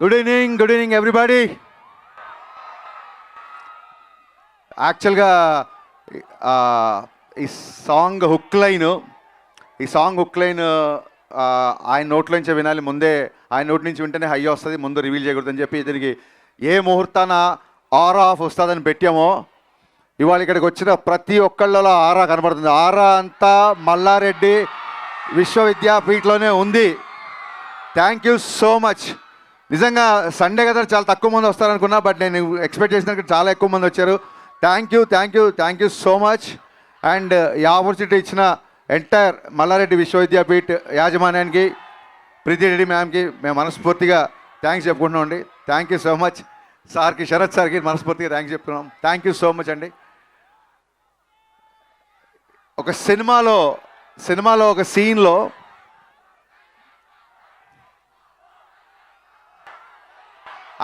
Good evening everybody. యాక్చువల్గా ఈ song hook line ఆయన నోట్లోంచి వినాలి, ముందే ఆయన నోటి నుంచి వింటేనే హై వస్తుంది, ముందు రివీల్ చేయకూడదని చెప్పి దీనికి ఏ ముహూర్తాన ఆరా ఆఫ్ వస్తుందని పెట్టామో, ఇవాళ ఇక్కడికి వచ్చిన ప్రతి ఒక్కళ్ళలో ఆరా కనబడుతుంది. ఆరా అంతా మల్లారెడ్డి విశ్వవిద్యాపీఠలోనే ఉంది. Thank you so much. నిజంగా సండే కదా చాలా తక్కువ మంది వస్తారనుకున్నా, బట్ నేను ఎక్స్పెక్ట్ చేసినట్టు చాలా ఎక్కువ మంది వచ్చారు. Thank you so much. And ఈ ఆపర్చునిటీ ఇచ్చిన ఎంటైర్ మల్లారెడ్డి విశ్వవిద్యాపీఠ్ యాజమాన్యానికి, ప్రీతి రెడ్డి మ్యామ్కి మేము మనస్ఫూర్తిగా థ్యాంక్స్ చెప్పుకుంటున్నాం అండి. Thank you so much. సార్కి, శరత్ సార్కి మనస్ఫూర్తిగా థ్యాంక్స్ చెప్తున్నాం. థ్యాంక్ యూ సో మచ్ అండి. ఒక సినిమాలో ఒక సీన్లో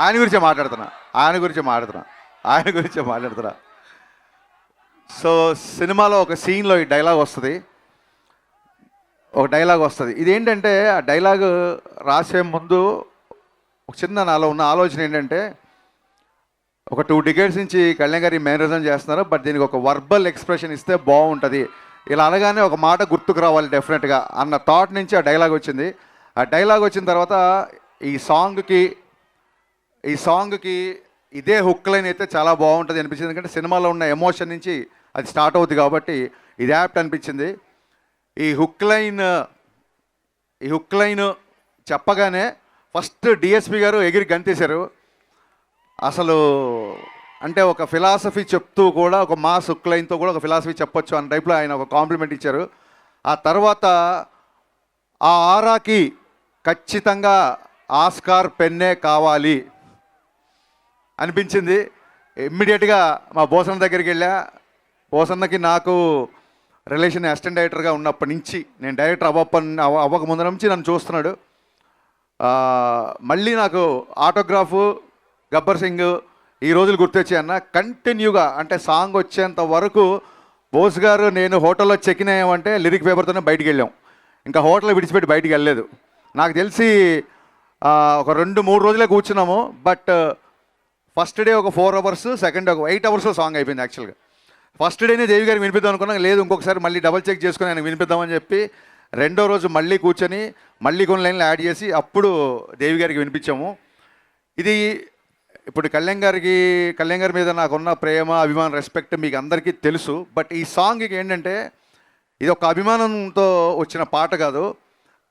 ఆయన గురించే మాట్లాడుతున్నా. సో సినిమాలో ఒక సీన్లో ఈ డైలాగ్ వస్తుంది. ఇదేంటంటే ఆ డైలాగ్ రాసే ముందు ఒక చిన్న నాలో ఉన్న ఆలోచన ఏంటంటే, ఒక 2 decades నుంచి కళ్యాణ్ గారి మేనరిజం చేస్తున్నారు, బట్ దీనికి ఒక వర్బల్ ఎక్స్ప్రెషన్ ఇస్తే బాగుంటుంది, ఇలా అనగానే ఒక మాట గుర్తుకు రావాలి డెఫినెట్గా అన్న థాట్ నుంచి ఆ డైలాగ్ వచ్చింది. ఆ డైలాగ్ వచ్చిన తర్వాత ఈ సాంగ్కి ఇదే హుక్ లైన్ అయితే చాలా బాగుంటుంది అనిపించింది. ఎందుకంటే సినిమాలో ఉన్న ఎమోషన్ నుంచి అది స్టార్ట్ అవుతుంది కాబట్టి ఇది యాప్ట్ అనిపించింది. ఈ హుక్ లైన్ చెప్పగానే ఫస్ట్ డిఎస్పి గారు ఎగిరి గంతేశారు. అసలు అంటే ఒక ఫిలాసఫీ చెప్తూ కూడా, ఒక మాస్ హుక్ లైన్తో కూడా ఒక ఫిలాసఫీ చెప్పొచ్చు అన్న టైప్లో ఆయన ఒక కాంప్లిమెంట్ ఇచ్చారు. ఆ తర్వాత ఆ ఆరాకి ఖచ్చితంగా ఆస్కార్ పెన్నే కావాలి అనిపించింది. ఇమ్మీడియట్గా మా బోసన్న దగ్గరికి వెళ్ళా. బోసన్నకి నాకు రిలేషన్ అసిస్టెంట్ డైరెక్టర్గా ఉన్నప్పటి నుంచి, నేను డైరెక్టర్ అవ్వక ముందు నుంచి నన్ను చూస్తున్నాడు. మళ్ళీ నాకు ఆటోగ్రాఫు, గబ్బర్ సింగ్ ఈ రోజులు గుర్తొచ్చాయి అన్న. కంటిన్యూగా అంటే సాంగ్ వచ్చేంత వరకు బోస్ గారు నేను హోటల్లో చెక్కిన్ అయ్యామంటే లిరిక్ పేపర్తోనే బయటికి వెళ్ళాం. ఇంకా హోటల్ విడిచిపెట్టి బయటికి వెళ్ళలేదు. నాకు తెలిసి ఒక 2-3 రోజులే కూర్చున్నాము. బట్ ఫస్ట్ డే ఒక 4 hours, సెకండ్ డే ఒక 8 hours సాంగ్ అయిపోయింది. యాక్చువల్గా ఫస్ట్ డేనే దేవి గారికి వినిపిద్దాం అనుకున్నాం, లేదు ఇంకొకసారి మళ్ళీ డబల్ చెక్ చేసుకుని ఆయనకు వినిపిద్దామని చెప్పి రెండో రోజు మళ్ళీ కూర్చొని మళ్ళీ కొన్ని లైన్లు యాడ్ చేసి అప్పుడు దేవి గారికి వినిపించాము. ఇది ఇప్పుడు కళ్యాణ్ గారి మీద నాకున్న ప్రేమ, అభిమానం, రెస్పెక్ట్ మీకు అందరికీ తెలుసు. బట్ ఈ సాంగ్కి ఏంటంటే ఇది ఒక అభిమానంతో వచ్చిన పాట కాదు,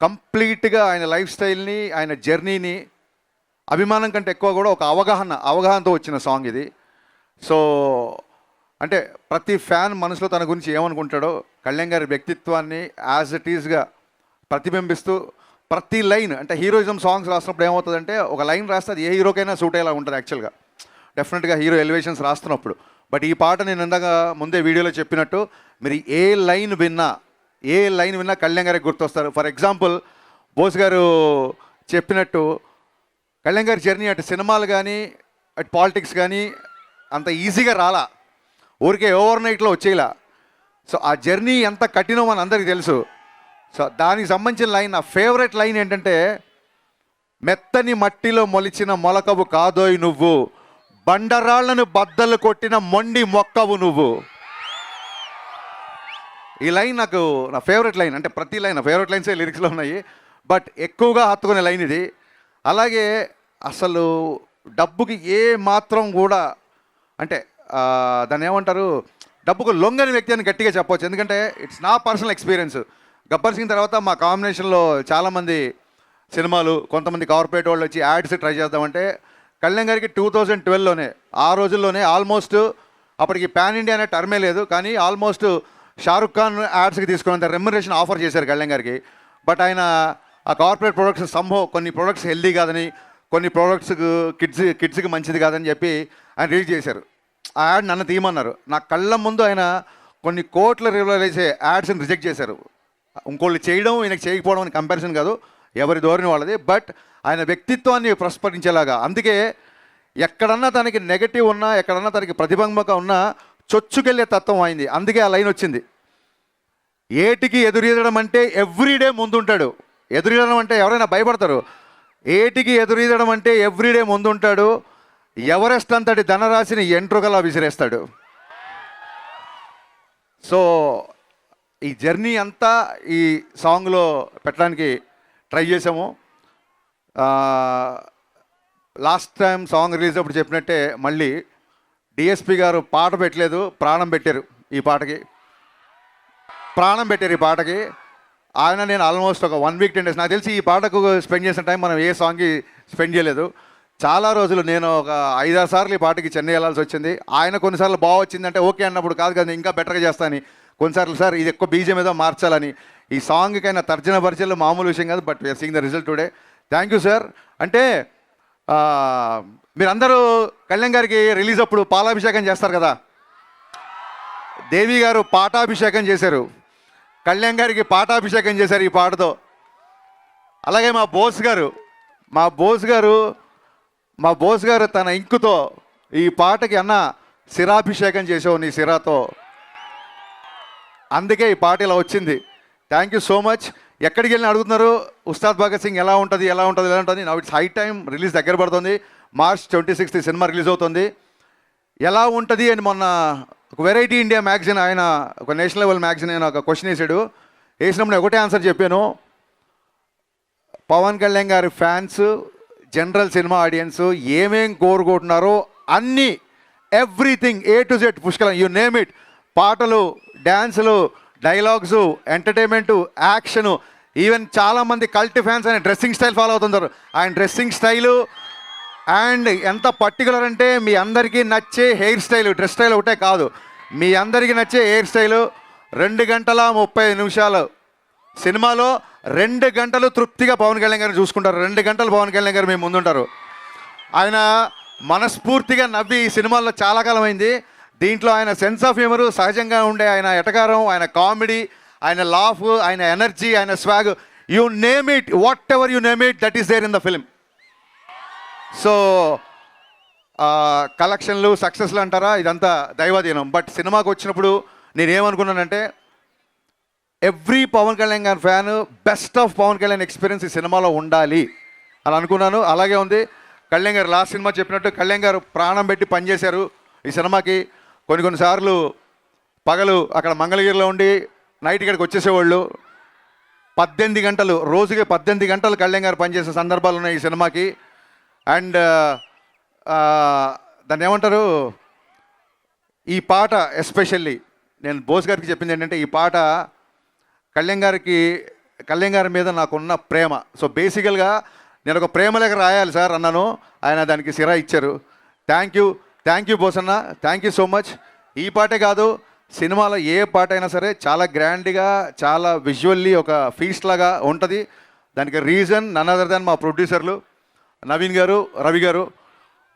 కంప్లీట్గా ఆయన లైఫ్ స్టైల్ని, ఆయన జర్నీని, అభిమానం కంటే ఎక్కువ కూడా ఒక అవగాహనతో వచ్చిన సాంగ్ ఇది. సో అంటే ప్రతి ఫ్యాన్ మనసులో తన గురించి ఏమనుకుంటాడో కళ్యాణ్ గారి వ్యక్తిత్వాన్ని యాజ్ ఇట్ ఈజ్గా ప్రతిబింబిస్తూ ప్రతి లైన్, అంటే హీరోయిజం సాంగ్స్ రాసినప్పుడు ఏమవుతుందంటే ఒక లైన్ రాస్తే అది ఏ హీరోకైనా సూట్ అయ్యేలా ఉంటుంది యాక్చువల్గా, డెఫినెట్గా హీరో ఎలివేషన్స్ రాస్తున్నప్పుడు. బట్ ఈ పాట నేను ఇందాక ముందే వీడియోలో చెప్పినట్టు మీరు ఏ లైన్ విన్నా కళ్యాణ్ గారికి గుర్తొస్తారు. ఫర్ ఎగ్జాంపుల్ బోస్ గారు చెప్పినట్టు కళ్యాణ్ గారి జర్నీ అటు సినిమాలు కానీ అటు పాలిటిక్స్ కానీ అంత ఈజీగా రాలా, ఊరికే ఓవర్ నైట్లో వచ్చేలా. సో ఆ జర్నీ ఎంత కఠినం అని అందరికీ తెలుసు. సో దానికి సంబంధించిన లైన్, నా ఫేవరెట్ లైన్ ఏంటంటే, మెత్తని మట్టిలో మొలిచిన మొలకవు కాదోయ్ నువ్వు, బండరాళ్లను బద్దలు కొట్టిన మొండి మొక్కవు నువ్వు. ఈ లైన్ నాకు నా ఫేవరెట్ లైన్. అంటే ప్రతి లైన్ నా ఫేవరెట్ లైన్సే లిరిక్స్లో ఉన్నాయి, బట్ ఎక్కువగా హత్తుకునే లైన్ ఇది. అలాగే అసలు డబ్బుకి ఏ మాత్రం కూడా అంటే దాన్ని ఏమంటారు, డబ్బుకు లొంగని వ్యక్తి అని గట్టిగా చెప్పవచ్చు. ఎందుకంటే ఇట్స్ నా పర్సనల్ ఎక్స్పీరియన్స్. గబ్బర్ సింగ్ తర్వాత మా కాంబినేషన్లో చాలామంది సినిమాలు, కొంతమంది కార్పొరేట్ వాళ్ళు వచ్చి యాడ్స్ ట్రై చేద్దామంటే కళ్యాణ్ గారికి 2012లోనే, ఆ రోజుల్లోనే ఆల్మోస్ట్ అప్పటికి పాన్ ఇండియా అనే టర్మే లేదు, కానీ ఆల్మోస్ట్ షారుఖ్ ఖాన్ యాడ్స్కి తీసుకున్నంత రెమ్యునరేషన్ ఆఫర్ చేశారు కళ్యాణ్ గారికి. బట్ ఆయన ఆ కార్పొరేట్ ప్రొడక్ట్స్ కొన్ని ప్రొడక్ట్స్ హెల్దీ కాదని, కొన్ని ప్రొడక్ట్స్ కిడ్స్కి మంచిది కాదని చెప్పి ఆయన రిలీజ్ చేశారు. ఆ యాడ్ నన్ను తీయమన్నారు. నా కళ్ళ ముందు ఆయన కొన్ని కోట్ల రూపాయలు వేసే యాడ్స్ని రిజెక్ట్ చేశారు. ఇంకోళ్ళు చేయడం, ఈయనకి చేయకపోవడం అని కంపారిజన్ కాదు, ఎవరి ధోరణి వాళ్ళది. బట్ ఆయన వ్యక్తిత్వాన్ని ప్రస్ఫుటించేలాగా, అందుకే ఎక్కడన్నా తనకి నెగటివ్ ఉన్నా, ఎక్కడన్నా తనకి ప్రతిబంధక ఉన్నా చొచ్చుకెళ్ళే తత్వం అయింది. అందుకే ఆ లైన్ వచ్చింది, ఏటికి ఎదురీదడం అంటే ఎవ్రీడే ముందుంటాడు. ఎదురీదడం అంటే ఎవరైనా భయపడతారు, ఏటికి ఎదురీదడం అంటే ఎవ్రీడే ముందుంటాడు. ఎవరెస్ట్ అంతటి ధనరాశిని ఎంట్రుకలా విసిరేస్తాడు. సో ఈ జర్నీ అంతా ఈ సాంగ్లో పెట్టడానికి ట్రై చేసాము. లాస్ట్ టైం సాంగ్ రిలీజ్ అప్పుడు చెప్పినట్టే మళ్ళీ డిఎస్పి గారు పాట పెట్టలేదు, ప్రాణం పెట్టారు ఈ పాటకి. ఆయన నేను ఆల్మోస్ట్ ఒక 1 వీక్ 10 days, నాకు తెలిసి ఈ పాటకు స్పెండ్ చేసిన టైం మనం ఏ సాంగ్కి స్పెండ్ చేయలేదు. చాలా రోజులు నేను ఒక 5-6 సార్లు ఈ పాటకి చెన్నై వెళ్ళాల్సి వచ్చింది. ఆయన కొన్నిసార్లు బాగా వచ్చిందంటే ఓకే అన్నప్పుడు కాదు కదా ఇంకా బెటర్గా చేస్తాను, కొన్నిసార్లు సార్ ఇది ఎక్కువ బీజం ఏదో మార్చాలని. ఈ సాంగ్కైనా తర్జన పరిచయలు మామూలు విషయం కాదు, but we are seeing the result today. Thank you sir. అంటే మీరందరూ కళ్యాణ్ గారికి రిలీజ్ అప్పుడు పాలాభిషేకం చేస్తారు కదా, దేవి గారు పాటాభిషేకం చేశారు, కళ్యాణ్ గారికి పాటాభిషేకం చేశారు ఈ పాటతో. అలాగే మా బోస్ గారు తన ఇంకుతో ఈ పాటకి అన్న శిరాభిషేకం చేసావు నీ శిరాతో, అందుకే ఈ పాట ఇలా వచ్చింది. Thank you so much. ఎక్కడికి వెళ్ళిన అడుగుతున్నారు ఉస్తాద్ భగత్ సింగ్ ఎలా ఉంటుంది. Now it's high time, release దగ్గర పడుతుంది. March 26th సినిమా రిలీజ్ అవుతుంది. ఎలా ఉంటుంది అని మొన్న ఒక వెరైటీ ఇండియా మ్యాగజైన్, ఆయన ఒక నేషనల్ లెవెల్ మ్యాగజైన్ ఆయన ఒక క్వశ్చన్ వేసినప్పుడు ఒకటే ఆన్సర్ చెప్పాను. పవన్ కళ్యాణ్ గారి ఫ్యాన్స్, జనరల్ సినిమా ఆడియన్స్ ఏమేం కోరుకుంటున్నారో అన్నీ, ఎవ్రీథింగ్ A to Z పుష్కలం, యూ నేమ్ ఇట్. పాటలు, డ్యాన్సులు, డైలాగ్స్, ఎంటర్టైన్మెంటు, యాక్షను, ఈవెన్ చాలామంది కల్ట్ ఫ్యాన్స్ ఆయన డ్రెస్సింగ్ స్టైల్ ఫాలో అవుతుంటారు. ఆయన డ్రెస్సింగ్ స్టైలు అండ్ ఎంత పర్టికులర్ అంటే మీ అందరికీ నచ్చే హెయిర్ స్టైలు, డ్రెస్ స్టైల్ ఒకటే కాదు, మీ అందరికీ నచ్చే హెయిర్ స్టైలు. 2 గంటల 30 నిమిషాలు సినిమాలో 2 గంటలు తృప్తిగా పవన్ కళ్యాణ్ గారిని చూసుకుంటారు. 2 గంటలు పవన్ కళ్యాణ్ గారు మేము ముందుంటారు. ఆయన మనస్ఫూర్తిగా నవ్వి ఈ సినిమాల్లో చాలా కాలం అయింది. దీంట్లో ఆయన సెన్స్ ఆఫ్ హ్యూమరు, సహజంగా ఉండే ఆయన ఎటకారం, ఆయన కామెడీ, ఆయన లాఫ్, ఆయన ఎనర్జీ, ఆయన swag, you name it, whatever you name it, that is there in the film. So కలెక్షన్లు, సక్సెస్లు అంటారా, ఇదంతా దైవాధీనం. బట్ సినిమాకి వచ్చినప్పుడు నేనేమనుకున్నానంటే ఎవ్రీ పవన్ కళ్యాణ్ గారి fan best of Pavan Kalyan experience ఈ సినిమాలో ఉండాలి అని అనుకున్నాను. అలాగే ఉంది. కళ్యాణ్ గారు లాస్ట్ సినిమా చెప్పినట్టు కళ్యాణ్ గారు ప్రాణం పెట్టి పనిచేశారు ఈ సినిమాకి. కొన్నిసార్లు పగలు అక్కడ మంగళగిరిలో ఉండి నైట్ ఇక్కడికి వచ్చేసేవాళ్ళు. 18 గంటలు, రోజుకి 18 గంటలు కళ్యాణ్ గారు పనిచేసే సందర్భాలు ఉన్నాయి ఈ సినిమాకి. అండ్ దాన్ని ఏమంటారు, ఈ పాట ఎస్పెషల్లీ నేను బోస్ గారికి చెప్పింది ఏంటంటే, ఈ పాట కళ్యాణ్ గారి మీద నాకున్న ప్రేమ. సో బేసికల్గా నేను ఒక ప్రేమ లేఖ రాయాలి సార్ అన్నాను, ఆయన దానికి సిరా ఇచ్చారు. థ్యాంక్ యూ బోస్ అన్న, థ్యాంక్ యూ సో మచ్. ఈ పాటే కాదు, సినిమాలో ఏ పాట అయినా సరే చాలా గ్రాండ్గా, చాలా విజువల్లీ ఒక ఫీస్ట్ లాగా ఉంటుంది. దానికి రీజన్ నన్ అదర్ దాన్ మా ప్రొడ్యూసర్లు నవీన్ గారు, రవి గారు.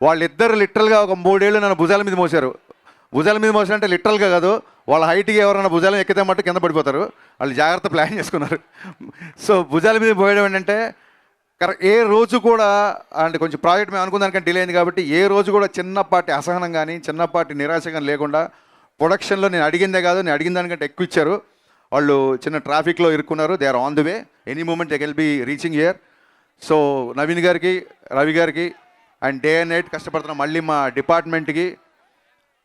వాళ్ళిద్దరు లిటరల్గా ఒక 3 ఏళ్ళు నన్ను భుజాల మీద మోసారు. అంటే లిటరల్గా కాదు, వాళ్ళ హైట్కి ఎవరైనా భుజాలను ఎక్కితే మట్టు కింద పడిపోతారు. వాళ్ళు జాగ్రత్త ప్లాన్ చేసుకున్నారు. సో భుజాల మీద పోయడం ఏంటంటే ఏ రోజు కూడా, అంటే కొంచెం ప్రాజెక్ట్ మేము అనుకున్న దానికంటే డిలే అయింది కాబట్టి ఏ రోజు కూడా చిన్నపాటి అసహనం కానీ, చిన్నపాటి నిరాశ కానీ లేకుండా ప్రొడక్షన్లో నేను అడిగిందే కాదు, నేను అడిగిన దానికంటే ఎక్కువ ఇచ్చారు. వాళ్ళు చిన్న ట్రాఫిక్లో ఇరుక్కున్నారు. They are on the way, any moment they will be reaching here. So Naveen గారికి, రవి గారికి అండ్ డే అండ్ నైట్ కష్టపడుతున్న మళ్ళీ మా డిపార్ట్మెంట్కి,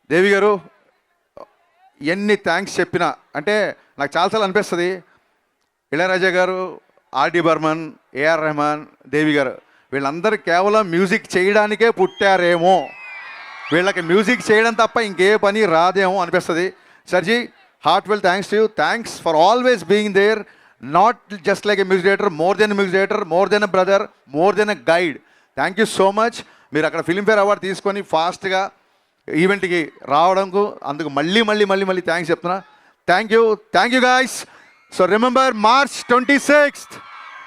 దేవి గారు ఎన్ని థ్యాంక్స్ చెప్పినా, అంటే నాకు చాలాసార్లు అనిపిస్తుంది ఇళయరాజా గారు, ఆర్డి బర్మన్, ఏఆర్ రెహమాన్, దేవి గారు వీళ్ళందరూ కేవలం మ్యూజిక్ చేయడానికే పుట్టారేమో, వీళ్ళకి మ్యూజిక్ చేయడం తప్ప ఇంకే పని రాదేమో అనిపిస్తుంది. సర్జీ, heartfelt thanks to you. Thanks for always being there, not just like a music director, more than a music director, more than a brother, more than a guide. Thank you so much. మీరు అక్కడ Filmfare award తీసుకొని ఫాస్ట్గా ఈవెంట్కి రావడంకు అందుకు మళ్ళీ thanks చెప్తున్నా. Thank you guys. So remember March 26th.